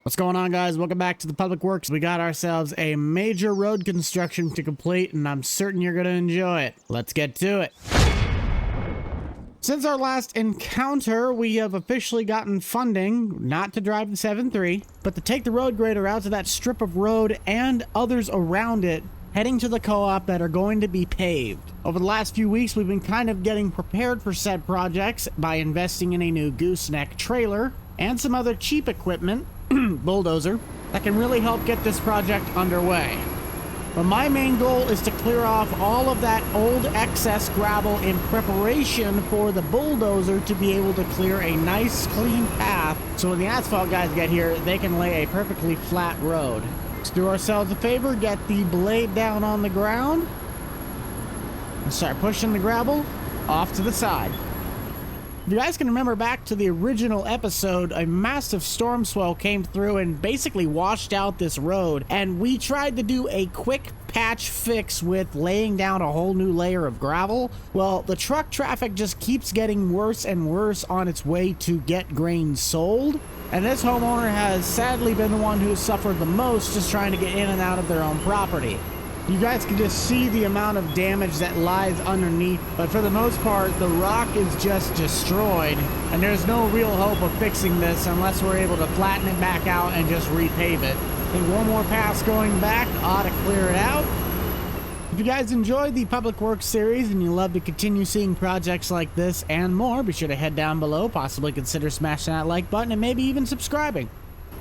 What's going on, guys? Welcome back to the Public Works. We got ourselves a major road construction to complete, and I'm certain you're going to enjoy it. Let's get to it. Since our last encounter, we have officially gotten funding, not to drive the 7.3, but to take the road grader out to that strip of road and others around it, heading to the co-op that are going to be paved. Over the last few weeks, we've been kind of getting prepared for said projects by investing in a new gooseneck trailer and some other cheap equipment, bulldozer, that can really help get this project underway. But my main goal is to clear off all of that old excess gravel in preparation for the bulldozer to be able to clear a nice clean path so when the asphalt guys get here, they can lay a perfectly flat road. Let's do ourselves a favor, get the blade down on the ground, and start pushing the gravel off to the side. If you guys can remember back to the original episode, a massive storm swell came through and basically washed out this road, and we tried to do a quick patch fix with laying down a whole new layer of gravel. Well, the truck traffic just keeps getting worse and worse on its way to get grain sold, and this homeowner has sadly been the one who suffered the most just trying to get in and out of their own property. You guys can just see the amount of damage that lies underneath, but for the most part, the rock is just destroyed, and there's no real hope of fixing this unless we're able to flatten it back out and just repave it. I think one more pass going back ought to clear it out. If you guys enjoyed the Public Works series and you love to continue seeing projects like this and more, be sure to head down below, possibly consider smashing that like button, and maybe even subscribing.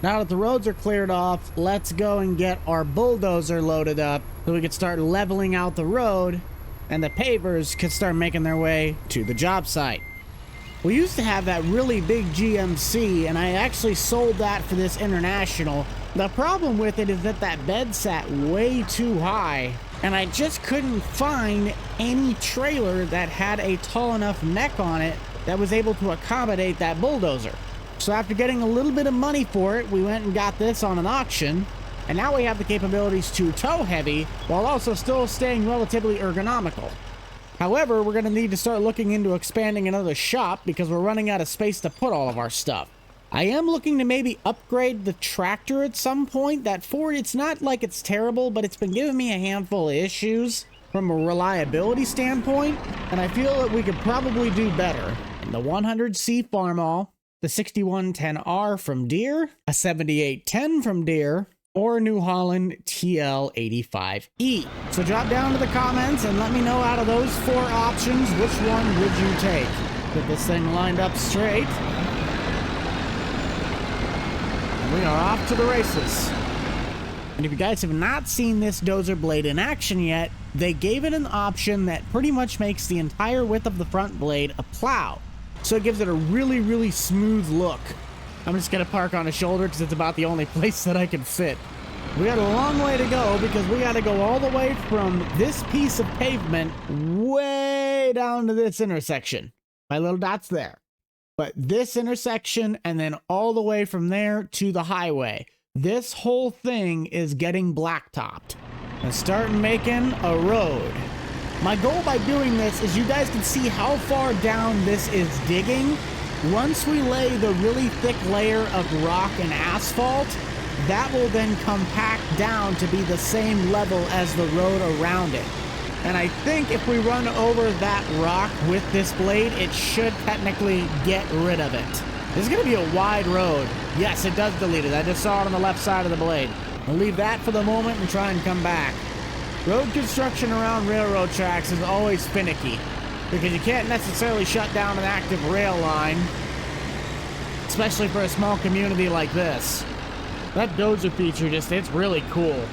Now that the roads are cleared off, let's go and get our bulldozer loaded up so we can start leveling out the road and the pavers can start making their way to the job site. We used to have that really big GMC, and I actually sold that for this International. The problem with it is that that bed sat way too high, and I just couldn't find any trailer that had a tall enough neck on it that was able to accommodate that bulldozer. So after getting a little bit of money for it, we went and got this on an auction, and now we have the capabilities to tow heavy while also still staying relatively ergonomical. However, we're going to need to start looking into expanding another shop because we're running out of space to put all of our stuff. I am looking to maybe upgrade the tractor at some point. That Ford, it's not like it's terrible, but it's been giving me a handful of issues from a reliability standpoint, and I feel that we could probably do better. The 100C Farmall, the 6110R from Deere, a 7810 from Deere, or New Holland TL85E. So drop down to the comments and let me know out of those four options, which one would you take? Get this thing lined up straight. And we are off to the races. And if you guys have not seen this dozer blade in action yet, they gave it an option that pretty much makes the entire width of the front blade a plow. So it gives it a really, really smooth look. I'm just going to park on a shoulder because it's about the only place that I can fit. We got a long way to go because we got to go all the way from this piece of pavement way down to this intersection. My little dot's there. But this intersection and then all the way from there to the highway. This whole thing is getting blacktopped and start making a road. My goal by doing this is you guys can see how far down this is digging. Once we lay the really thick layer of rock and asphalt, that will then compact down to be the same level as the road around it. And I think if we run over that rock with this blade, it should technically get rid of it. This is going to be a wide road. Yes, it does delete it. I just saw it on the left side of the blade. I'll leave that for the moment and try and come back. Road construction around railroad tracks is always finicky because you can't necessarily shut down an active rail line, especially for a small community like this. That dozer feature it's really cool.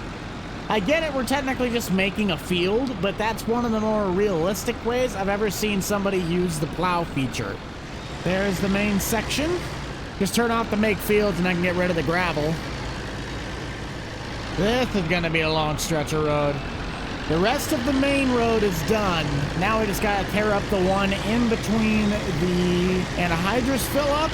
I get it, we're technically just making a field, but that's one of the more realistic ways I've ever seen somebody use the plow feature. There's the main section. Just turn off the make fields and I can get rid of the gravel. This is gonna be a long stretch of road. The rest of the main road is done. Now we just gotta tear up the one in between the anhydrous fill-up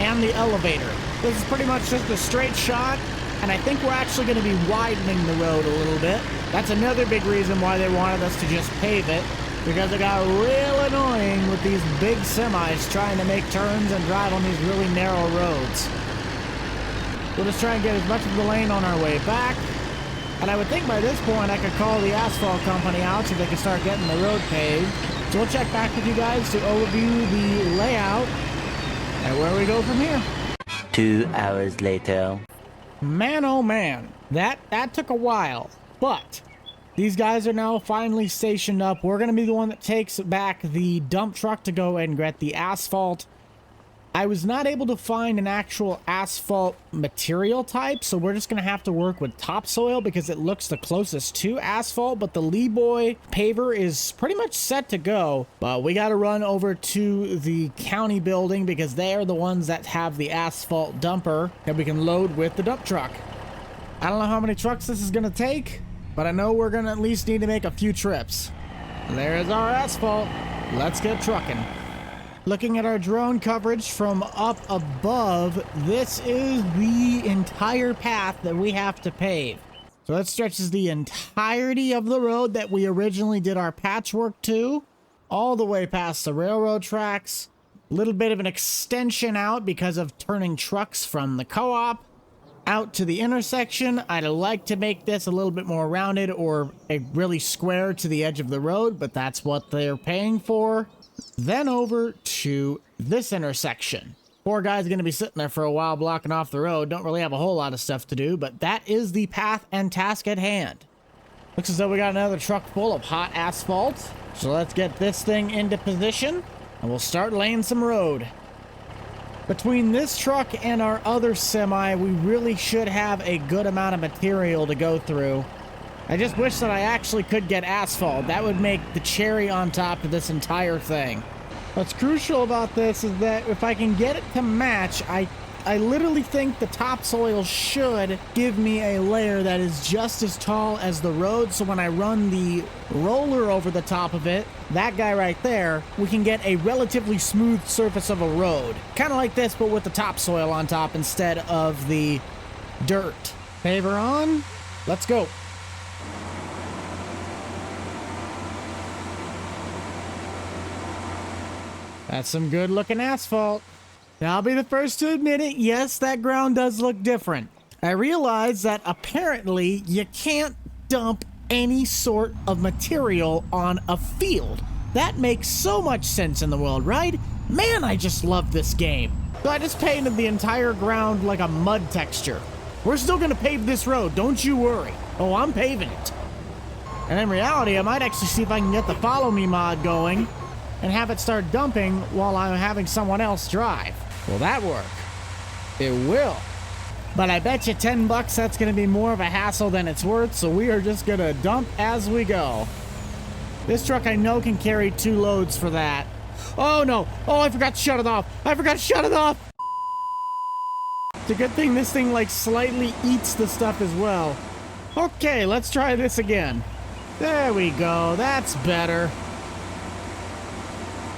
and the elevator. This is pretty much just a straight shot, and I think we're actually gonna be widening the road a little bit. That's another big reason why they wanted us to just pave it, because it got real annoying with these big semis trying to make turns and drive on these really narrow roads. We'll just try and get as much of the lane on our way back. And I would think by this point I could call the asphalt company out so they can start getting the road paved. So we'll check back with you guys to overview the layout and where we go from here. 2 hours later. Man, oh man, that took a while, but these guys are now finally stationed up. We're going to be the one that takes back the dump truck to go and get the asphalt. I was not able to find an actual asphalt material type, so we're just going to have to work with topsoil because it looks the closest to asphalt, but the Leeboy paver is pretty much set to go. But we got to run over to the county building because they are the ones that have the asphalt dumper that we can load with the dump truck. I don't know how many trucks this is going to take, but I know we're going to at least need to make a few trips. There's our asphalt. Let's get trucking. Looking at our drone coverage from up above, this is the entire path that we have to pave. So that stretches the entirety of the road that we originally did our patchwork to, all the way past the railroad tracks. A little bit of an extension out because of turning trucks from the co-op out to the intersection. I'd like to make this a little bit more rounded or a really square to the edge of the road, but that's what they're paying for. Then over to this intersection. Poor guy's going to be sitting there for a while blocking off the road. Don't really have a whole lot of stuff to do, but that is the path and task at hand. Looks as though we got another truck full of hot asphalt. So let's get this thing into position and we'll start laying some road. Between this truck and our other semi, we really should have a good amount of material to go through. I just wish that I actually could get asphalt. That would make the cherry on top of this entire thing. What's crucial about this is that if I can get it to match, I literally think the topsoil should give me a layer that is just as tall as the road. So when I run the roller over the top of it, that guy right there, we can get a relatively smooth surface of a road. Kind of like this, but with the topsoil on top instead of the dirt. Paver on. Let's go. That's some good looking asphalt. I'll be the first to admit it, yes, that ground does look different. I realize that apparently you can't dump any sort of material on a field. That makes so much sense in the world, right? Man, I just love this game. So I just painted the entire ground like a mud texture. We're still gonna pave this road, don't you worry. Oh, I'm paving it. And in reality, I might actually see if I can get the follow me mod going and have it start dumping while I'm having someone else drive. Will that work? It will. But I bet you $10 that's going to be more of a hassle than it's worth, so we are just going to dump as we go. This truck I know can carry 2 loads for that. Oh no! Oh, I forgot to shut it off! I forgot to shut it off! It's a good thing this thing like slightly eats the stuff as well. Okay, let's try this again. There we go, that's better.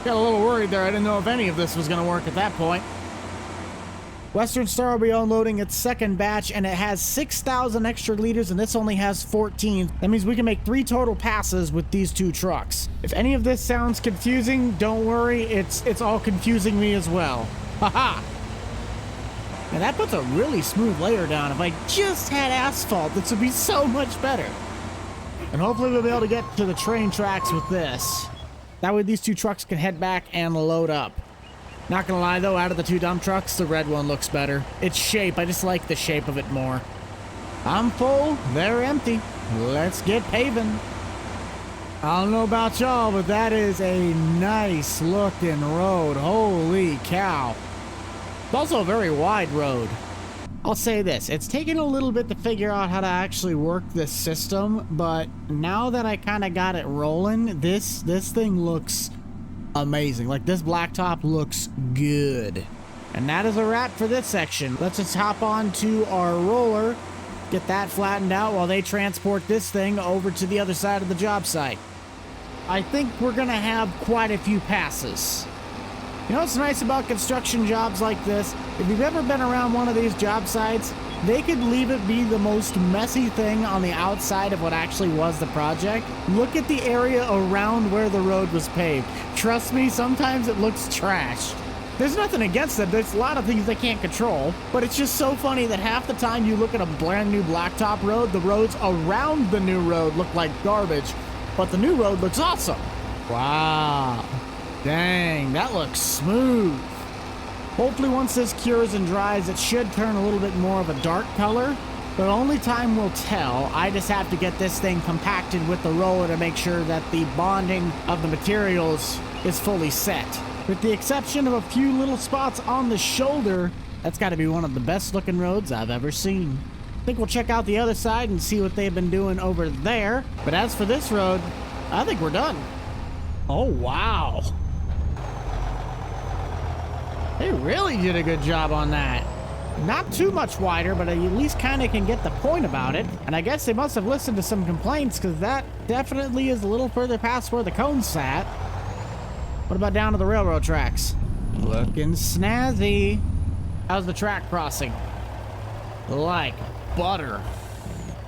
Got a little worried there. I didn't know if any of this was going to work at that point. Western Star will be unloading its second batch, and it has 6,000 extra liters, and this only has 14. That means we can make 3 total passes with these 2 trucks. If any of this sounds confusing, don't worry. It's all confusing me as well. Haha! And that puts a really smooth layer down. If I just had asphalt, this would be so much better. And hopefully we'll be able to get to the train tracks with this. That way these 2 trucks can head back and load up. Not gonna lie though, out of the 2 dump trucks, the red one looks better. Its shape, I just like the shape of it more. I'm full, they're empty. Let's get paving. I don't know about y'all, but that is a nice looking road. Holy cow. It's also a very wide road. I'll say this, it's taken a little bit to figure out how to actually work this system, but now that I kind of got it rolling, this thing looks amazing. Like, this blacktop looks good. And that is a wrap for this section. Let's just hop on to our roller, get that flattened out while they transport this thing over to the other side of the job site. I think we're gonna have quite a few passes. You know what's nice about construction jobs like this? If you've ever been around one of these job sites, they could leave it be the most messy thing on the outside of what actually was the project. Look at the area around where the road was paved. Trust me, sometimes it looks trashed. There's nothing against them. There's a lot of things they can't control, but it's just so funny that half the time you look at a brand new blacktop road, the roads around the new road look like garbage, but the new road looks awesome. Wow. Dang, that looks smooth. Hopefully once this cures and dries, it should turn a little bit more of a dark color, but only time will tell. I just have to get this thing compacted with the roller to make sure that the bonding of the materials is fully set. With the exception of a few little spots on the shoulder, that's got to be one of the best looking roads I've ever seen. I think we'll check out the other side and see what they've been doing over there. But as for this road, I think we're done. Oh, wow. They really did a good job on that. Not too much wider, but at least kind of can get the point about it. And I guess they must have listened to some complaints, because that definitely is a little further past where the cones sat. What about down to the railroad tracks? Looking snazzy. How's the track crossing? Like butter.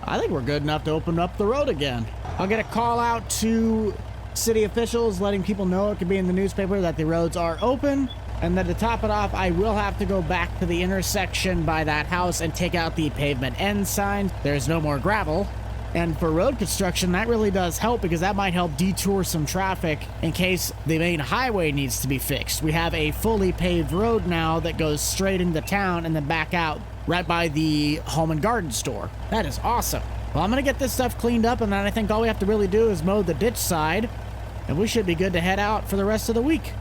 I think we're good enough to open up the road again. I'll get a call out to city officials letting people know, it could be in the newspaper, that the roads are open. And then to top it off, I will have to go back to the intersection by that house and take out the pavement end sign. There's no more gravel. And for road construction, that really does help, because that might help detour some traffic in case the main highway needs to be fixed. We have a fully paved road now that goes straight into town and then back out right by the home and garden store. That is awesome. Well, I'm going to get this stuff cleaned up, and then I think all we have to really do is mow the ditch side, and we should be good to head out for the rest of the week.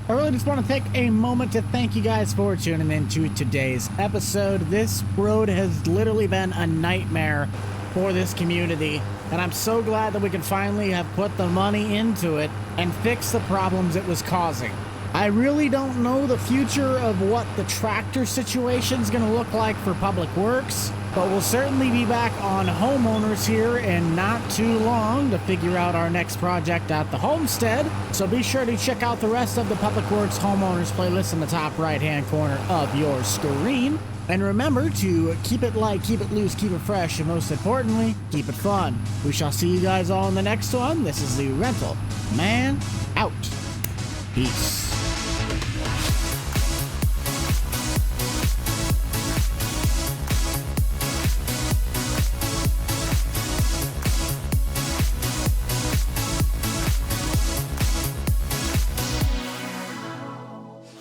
I really just want to take a moment to thank you guys for tuning into today's episode. This road has literally been a nightmare for this community, and I'm so glad that we can finally have put the money into it and fix the problems it was causing. I really don't know the future of what the tractor situation is going to look like for Public Works, but we'll certainly be back on homeowners here in not too long to figure out our next project at the homestead. So be sure to check out the rest of the Public Works homeowners playlist in the top right hand corner of your screen. And remember to keep it light, keep it loose, keep it fresh, and most importantly, keep it fun. We shall see you guys all in the next one. This is the Rental Man out. Peace.